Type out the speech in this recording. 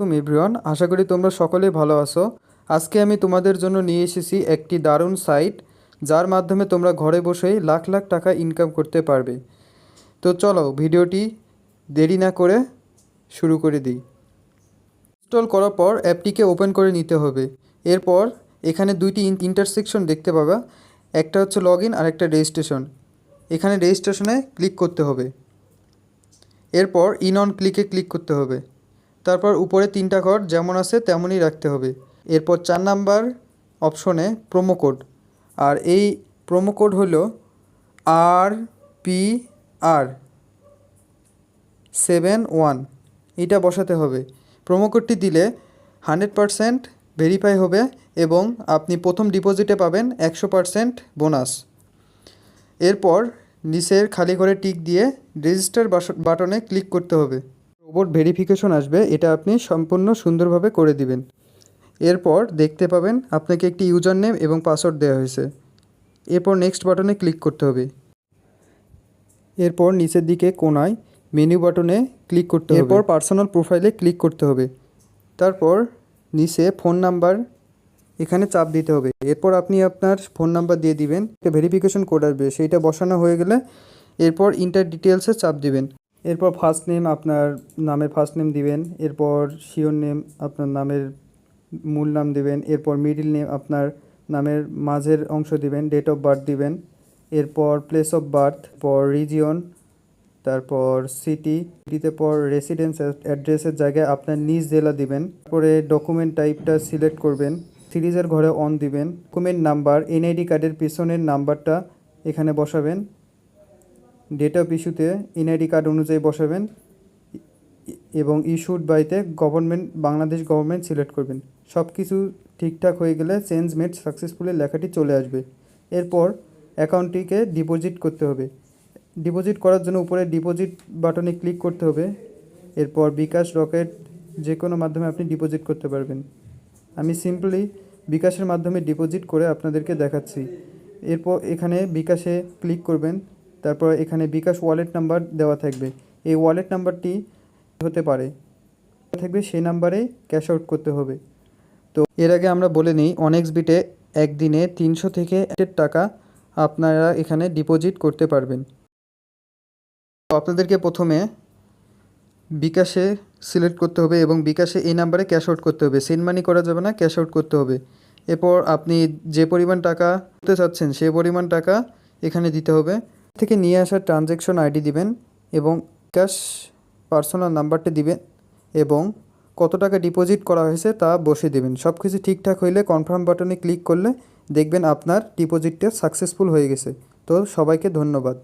আসসালামু আলাইকুম এভরিওয়ান, আশা করি তোমরা সকলেই ভালো আছো। আজকে আমি তোমাদের জন্য নিয়ে এসেছি একটি দারুণ সাইট, যার মাধ্যমে তোমরা ঘরে বসেই লাখ লাখ টাকা ইনকাম করতে পারবে। তো চলো ভিডিওটি দেরি না করে শুরু করে দিই। ইনস্টল করার পর অ্যাপটিকে ওপেন করে নিতে হবে। এরপর এখানে দুইটি ইন্টারসেকশন দেখতে পাবা, একটা হচ্ছে লগ ইন আর একটা রেজিস্ট্রেশন। এখানে রেজিস্ট্রেশনে ক্লিক করতে হবে। এরপর ইন অন ক্লিকে ক্লিক করতে হবে। তারপর উপরে তিনটা ঘর যেমন আছে তেমনই রাখতে হবে। এরপর 4 নাম্বার অপশনে প্রোমো কোড, আর এই প্রোমো কোড হলো RPR71, এটা বসাতে হবে। প্রোমো কোডটি দিলে 100% ভেরিফাই হবে এবং আপনি প্রথম ডিপোজিটে পাবেন 100% বোনাস। এরপর নিচের খালি ঘরে টিক দিয়ে রেজিস্টার বাটনে ক্লিক করতে হবে। রোবট ভেরিফিকেশন আসবে, এটা আপনি সম্পূর্ণ সুন্দরভাবে করে দিবেন। এরপর দেখতে পাবেন আপনাকে একটি ইউজার নেম এবং পাসওয়ার্ড দেওয়া হয়েছে। এরপর নেক্সট বাটনে ক্লিক করতে হবে। এরপর নিচের দিকে কোনায় মেনু বাটনে ক্লিক করতে হবে। এরপর পার্সোনাল প্রোফাইলে ক্লিক করতে হবে। তারপর নিচে ফোন নাম্বার এখানে চাপ দিতে হবে। এরপর আপনি আপনার ফোন নাম্বার দিয়ে দিবেন, একটা ভেরিফিকেশন কোড আসবে, সেইটা বসানো হয়ে গেলে এরপর ইন্টার ডিটেলসে চাপ দিবেন। এরপর ফার্স্ট নেম আপনার নামের ফার্স্ট নেম দিবেন, এরপর শিওর নেম আপনার নামের মূল নাম দিবেন, এরপর মিডিল নেম আপনার নামের মাঝের অংশ দিবেন, ডেট অফ বার্থ দিবেন, এরপর প্লেস অফ বার্থ, পর রিজিয়ন, তারপর সিটিতে পর রেসিডেন্স অ্যাড্রেসের জায়গায় আপনার নিজ জেলা দিবেন। তারপরে ডকুমেন্ট টাইপটা সিলেক্ট করবেন, সিরিজের ঘরে অন দিবেন। ডকুমেন্ট নাম্বার এনআইডি কার্ডের পিছনের নাম্বারটা এখানে বসাবেন। ডেট অফ ইস্যুতে এনআইডি কার্ড অনুযায়ী বসাবেন এবং ইস্যুড বাইতে গভর্নমেন্ট বাংলাদেশ গভর্নমেন্ট সিলেক্ট করবেন। সব কিছু ঠিকঠাক হয়ে গেলে চেঞ্জ মেড সাকসেসফুলি লেখাটি চলে আসবে। এরপর অ্যাকাউন্টটিকে ডিপোজিট করতে হবে। ডিপোজিট করার জন্য উপরে ডিপোজিট বাটনে ক্লিক করতে হবে। এরপর বিকাশ, রকেট যে কোনো মাধ্যমে আপনি ডিপোজিট করতে পারবেন। আমি সিম্পলি বিকাশের মাধ্যমে ডিপোজিট করে আপনাদেরকে দেখাচ্ছি। এরপর এখানে বিকাশে ক্লিক করবেন। তারপর এখানে বিকাশ ওয়ালেট নাম্বার দেওয়া থাকবে, এই ওয়ালেট নাম্বারটি হতে পারে থাকবে, সেই নাম্বারে ক্যাশ আউট করতে হবে। তো এর আগে আমরা বলে নিই, অনেক্সবিটে একদিনে 300 থেকে 1 টাকা আপনারা এখানে ডিপোজিট করতে পারবেন। তো আপনাদেরকে প্রথমে বিকাশে সিলেক্ট করতে হবে এবং বিকাশে এই নাম্বারে ক্যাশ আউট করতে হবে। সেন্ড মানি করা যাবে না, ক্যাশ আউট করতে হবে। এরপর আপনি যে পরিমাণ টাকা দিতে চাচ্ছেন সেই পরিমাণ টাকা এখানে দিতে হবে। থেকে নিয়ে আসা ট্রানজ্যাকশন আইডি দিবেন এবং বিকাশ পার্সোনাল নাম্বারটি দিবেন এবং কত টাকা ডিপোজিট করা হয়েছে তা বসিয়ে দেবেন। সব কিছু ঠিকঠাক হইলে কনফার্ম বাটনে ক্লিক করলে দেখবেন আপনার ডিপোজিটটা সাকসেসফুল হয়ে গেছে। তো সবাইকে ধন্যবাদ।